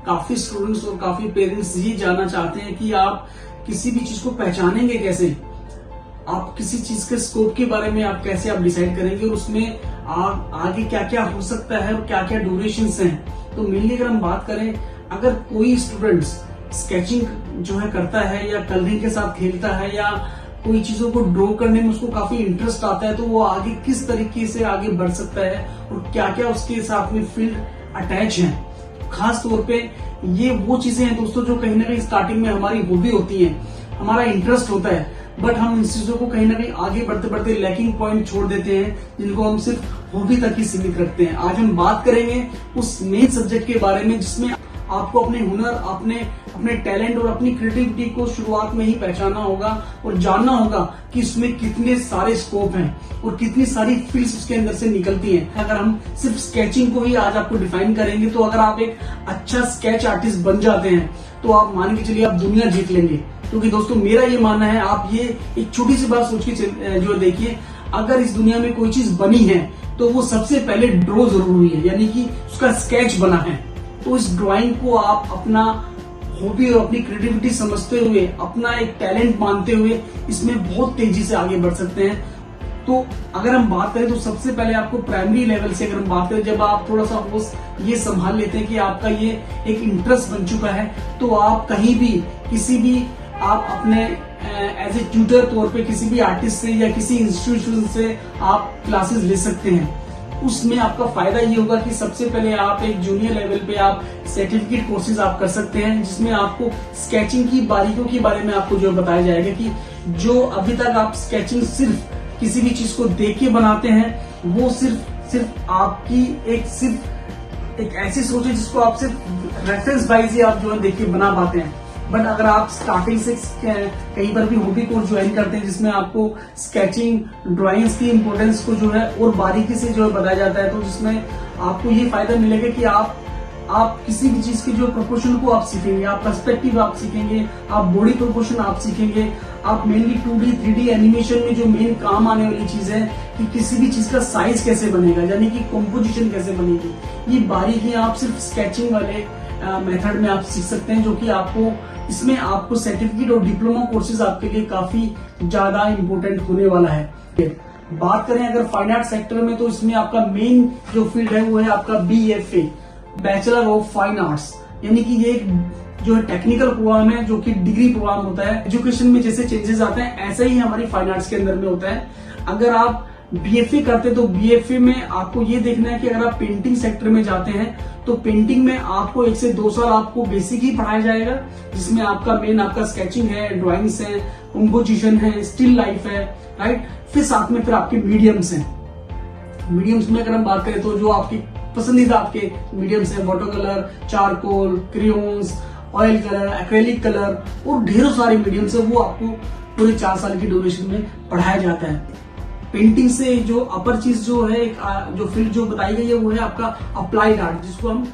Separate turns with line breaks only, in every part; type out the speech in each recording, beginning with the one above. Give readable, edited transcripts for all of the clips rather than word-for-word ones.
काफी स्टूडेंट्स और काफी पेरेंट्स ये जानना चाहते हैं कि आप किसी भी चीज को पहचानेंगे कैसे, आप किसी चीज के स्कोप के बारे में आप कैसे आप डिसाइड करेंगे और उसमें आप आगे क्या क्या हो सकता है और क्या क्या ड्यूरेशंस हैं। तो मेनली अगर हम बात करें, अगर कोई स्टूडेंट्स स्केचिंग जो है करता है या कलरिंग के साथ खेलता है या कोई चीजों को ड्रॉ करने में उसको काफी इंटरेस्ट आता है, तो वो आगे किस तरीके से आगे बढ़ सकता है और क्या क्या उसके साथ में फील्ड अटैच है। खास तौर पे ये वो चीजें हैं दोस्तों जो कहीं ना कहीं स्टार्टिंग में हमारी हॉबी होती है, हमारा इंटरेस्ट होता है, बट हम इन चीजों को कहीं ना कहीं आगे बढ़ते बढ़ते लैकिंग पॉइंट छोड़ देते हैं, जिनको हम सिर्फ हॉबी तक ही सीमित रखते हैं। आज हम बात करेंगे उस मेन सब्जेक्ट के बारे में जिसमें आपको अपने हुनर, अपने टैलेंट और अपनी क्रिएटिविटी को शुरुआत में ही पहचानना होगा और जानना होगा कि इसमें कितने सारे स्कोप हैं और कितनी सारी फील्ड्स उसके अंदर से निकलती हैं। अगर हम सिर्फ स्केचिंग को ही आज आपको डिफाइन करेंगे, तो अगर आप एक अच्छा स्केच आर्टिस्ट बन जाते हैं तो आप मान के चलिए आप दुनिया जीत लेंगे। क्योंकि दोस्तों मेरा ये मानना है, आप ये एक छोटी सी बात सोच के जो देखिए, अगर इस दुनिया में कोई चीज बनी है तो वो सबसे पहले ड्रॉ जरूर हुई है, यानी कि उसका स्केच बना है। तो इस ड्राइंग को आप अपना हॉबी और अपनी क्रिएटिविटी समझते हुए, अपना एक टैलेंट मानते हुए इसमें बहुत तेजी से आगे बढ़ सकते हैं। तो अगर हम बात करें तो सबसे पहले आपको प्राइमरी लेवल से अगर हम बात करें, जब आप थोड़ा सा होश ये संभाल लेते हैं कि आपका ये एक इंटरेस्ट बन चुका है, तो आप कहीं भी किसी भी आप अपने एज ए ट्यूटर तौर पे किसी भी आर्टिस्ट से या किसी इंस्टीट्यूशन से आप क्लासेस ले सकते हैं। उसमें आपका फायदा ये होगा कि सबसे पहले आप एक जूनियर लेवल पे आप सर्टिफिकेट कोर्सेज आप कर सकते हैं, जिसमें आपको स्केचिंग की बारीकियों के बारे में आपको जो बताया जाएगा कि जो अभी तक आप स्केचिंग सिर्फ किसी भी चीज को देख के बनाते हैं, वो सिर्फ आपकी एक ऐसी सोच है जिसको आप सिर्फ रेफरेंस वाइज ही आप जो है देख के बना पाते हैं। बट अगर आप स्टार्टिंग से कहीं पर भी हॉबी कोर्स ज्वाइन करते हैं जिसमें आपको स्केचिंग, ड्राइंग्स की इंपॉर्टेंस को जो है और बारीकी से जो है बताया जाता है, तो जिसमें आपको ये फायदा मिलेगा कि आप किसी भी चीज की जो प्रोपोर्शन को आप सीखेंगे, आप पर्सपेक्टिव आप सीखेंगे, आप बॉडी प्रोपोर्शन आप सीखेंगे, आप मेनली 2D 3D एनिमेशन में जो मेन काम आने वाली चीज है कि किसी भी चीज का साइज कैसे बनेगा, यानी कि कंपोजिशन कैसे बनेगी, ये बारीकियां आप सिर्फ स्केचिंग वाले मेथड में आप सीख सकते हैं, जो कि इसमें आपको सर्टिफिकेट और डिप्लोमा कोर्सेज आपके लिए काफी ज्यादा इंपॉर्टेंट होने वाला है। बात करें अगर फाइन आर्ट सेक्टर में, तो इसमें आपका मेन जो फील्ड है वो है आपका BFA, bachelor of fine arts, यानी कि ये जो है टेक्निकल प्रोग्राम है, जो कि डिग्री प्रोग्राम होता है। एजुकेशन में जैसे चेंजेस आते हैं ऐसा ही हमारी फाइन आर्ट्स के अंदर में होता है। अगर आप BFA करते तो BFA में आपको ये देखना है कि अगर आप पेंटिंग सेक्टर में जाते हैं तो पेंटिंग में आपको 1 से 2 साल आपको बेसिक ही पढ़ाया जाएगा, जिसमें आपका मेन आपका स्केचिंग है, ड्राइंग्स है, कंपोजिशन है, स्टिल लाइफ है, राइट। फिर साथ में फिर आपके मीडियम्स हैं। मीडियम्स में अगर हम बात करें तो जो आपकी पसंदीदा आपके मीडियम्स हैं, water colour, charcoal, crayons, oil colour, acrylic colour और ढेरों सारे मीडियम्स है, वो आपको पूरे 4 साल की ड्यूरेशन में पढ़ाया जाता है। पेंटिंग से जो अपर चीज जो है, जो फील्ड जो बताई गई है वो है आपका अप्लाइड आर्ट, जिसको हम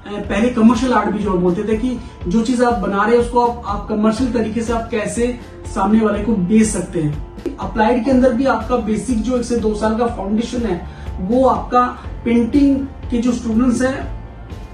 पहले कमर्शियल आर्ट भी जो बोलते थे कि जो चीज आप बना रहे हैं उसको आप कमर्शियल तरीके से आप कैसे सामने वाले को बेच सकते हैं। अप्लाइड के अंदर भी आपका बेसिक जो 1 से 2 साल का फाउंडेशन है वो आपका पेंटिंग के जो स्टूडेंट्स हैं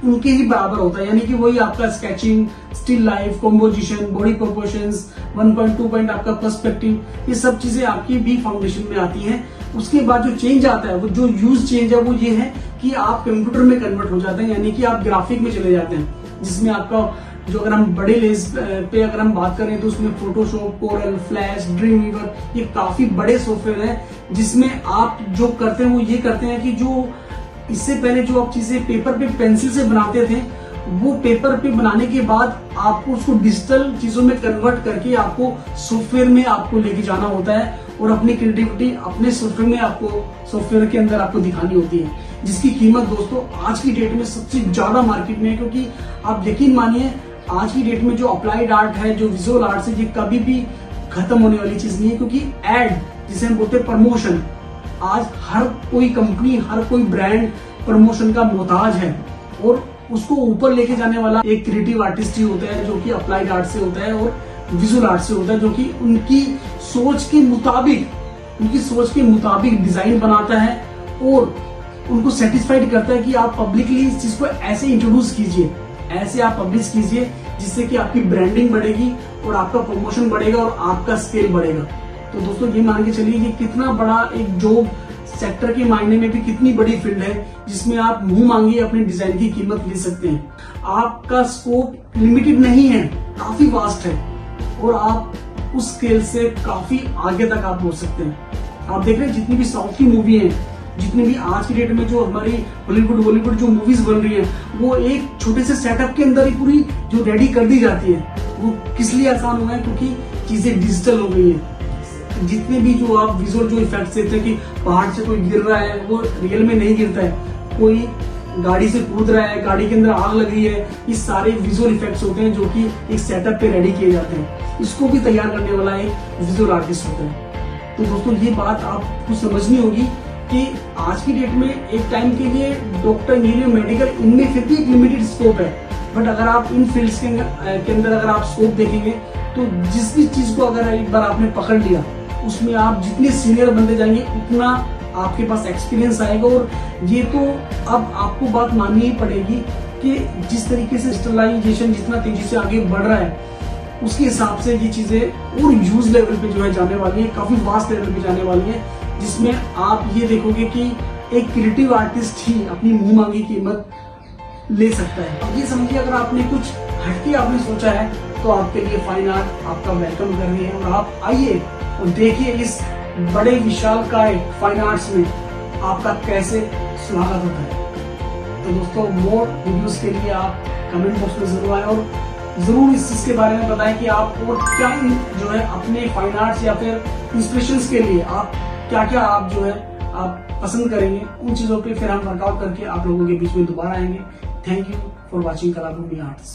उनके ही बराबर होता है, यानी कि वही आपका sketching, still life, composition, body proportions, 1.2 point आपका पर्सपेक्टिव, ये सब चीजें आपकी भी फाउंडेशन में आती हैं। उसके बाद जो चेंज आता है, वो जो यूज चेंज है वो ये है कि आप कंप्यूटर में कन्वर्ट हो जाते हैं, यानी कि आप ग्राफिक में चले जाते हैं, जिसमें आपका जो अगर हम बड़े लेस पे अगर हम बात करें तो उसमें Photoshop, Corel, Flash, Dreamweaver, ये काफी बड़े सॉफ्टवेयर हैं, जिसमें आप जो करते हैं वो ये करते हैं कि जो इससे पहले जो आप चीजें पेपर पे पेंसिल से बनाते थे, वो पेपर पे बनाने के बाद आपको उसको डिजिटल चीजों में कन्वर्ट करके आपको सॉफ्टवेयर में आपको लेके जाना होता है और अपनी क्रिएटिविटी अपने सॉफ्टवेयर में आपको सॉफ्टवेयर के अंदर आपको दिखानी होती है, जिसकी कीमत दोस्तों आज की डेट में सबसे ज्यादा मार्केट में है। क्योंकि आप यकीन मानिए आज की डेट में जो अप्लाइड आर्ट है, जो विजुअल आर्ट है, ये कभी भी खत्म होने वाली चीज नहीं है। क्योंकि एड जिसे हम बोलते हैं प्रमोशन, आज हर कोई कंपनी, हर कोई ब्रांड प्रमोशन का मोहताज है और उसको ऊपर लेके जाने वाला एक क्रिएटिव आर्टिस्ट ही होता है, जो कि अप्लाइड आर्ट से होता है और विजुअल आर्ट से होता है, जो कि उनकी सोच के मुताबिक डिजाइन बनाता है और उनको सेटिस्फाइड करता है कि आप पब्लिकली इस चीज को ऐसे इंट्रोड्यूस कीजिए ऐसे आप पब्लिश कीजिए जिससे कि आपकी ब्रांडिंग बढ़ेगी और आपका प्रमोशन बढ़ेगा और आपका स्केल बढ़ेगा। तो दोस्तों ये मान के चलिए कि कितना बड़ा एक जॉब सेक्टर के मायने में भी कितनी बड़ी फील्ड है जिसमें आप मुंह मांगी अपने डिजाइन की कीमत ले सकते हैं। आपका स्कोप लिमिटेड नहीं है, काफी वास्ट है और आप उस स्केल से काफी आगे तक आप पहुंच सकते हैं। आप देख रहे हैं जितनी भी साउथ की मूवी है, जितनी भी आज की डेट में जो हमारी बॉलीवुड जो मूवीज बन रही है, वो एक छोटे से सेटअप के अंदर ही पूरी जो रेडी कर दी जाती है। वो किस लिए आसान हुआ है? क्योंकि चीजें डिजिटल हो गई है। जितने भी जो आप विजुअल जो इफेक्ट्स देते हैं कि पहाड़ से कोई गिर रहा है, वो रियल में नहीं गिरता है। कोई गाड़ी से कूद रहा है, गाड़ी के अंदर आग लग रही है, ये सारे विजुअल इफेक्ट्स होते हैं जो कि एक सेटअप पे रेडी किए जाते हैं। इसको भी तैयार करने वाला एक विजुअल आर्टिस्ट होता है। तो दोस्तों ये बात आपको समझनी होगी कि आज की डेट में एक टाइम के लिए डॉक्टर, इंजीनियर, मेडिकल, इनमें फिर भी एक लिमिटेड स्कोप है। बट अगर आप इन फील्ड्स के अंदर अगर आप स्कोप देखेंगे तो जिस भी चीज को अगर एक बार आपने पकड़ लिया, उसमें आप जितने सीनियर बनते जाएंगे उतना आपके पास एक्सपीरियंस आएगा। और ये तो अब आपको बात माननी ही पड़ेगी कि जिस तरीके से डिजिटलाइजेशन जितना तेजी से आगे बढ़ रहा है, उसके हिसाब से ये चीजें और यूज लेवल पे जो है जाने वाली है, काफी वास्ट लेवल पे जाने वाली है, जिसमें आप ये देखोगे कि एक क्रिएटिव आर्टिस्ट ही अपनी मुंह मांगी कीमत ले सकता है। अब ये समझिए अगर आपने कुछ हटके आपने सोचा है तो आपके लिए फाइन आर्ट आपका वेलकम कर रही है और आप आइए और देखिए इस बड़े विशालकाय फाइन आर्ट्स में आपका कैसे स्वागत होता है। तो दोस्तों मोर वीडियोस के लिए आप कमेंट बॉक्स में जरूर आए और जरूर इस चीज के बारे में बताएं कि आप और क्या जो है अपने फाइन आर्ट्स या फिर इंस्पिरेशंस के लिए आप क्या क्या आप जो है आप पसंद करेंगे। उन चीजों पे फिर हम वर्कआउट करके आप लोगों के बीच में दोबारा आएंगे। Thank you for watching Kalabhoomi arts.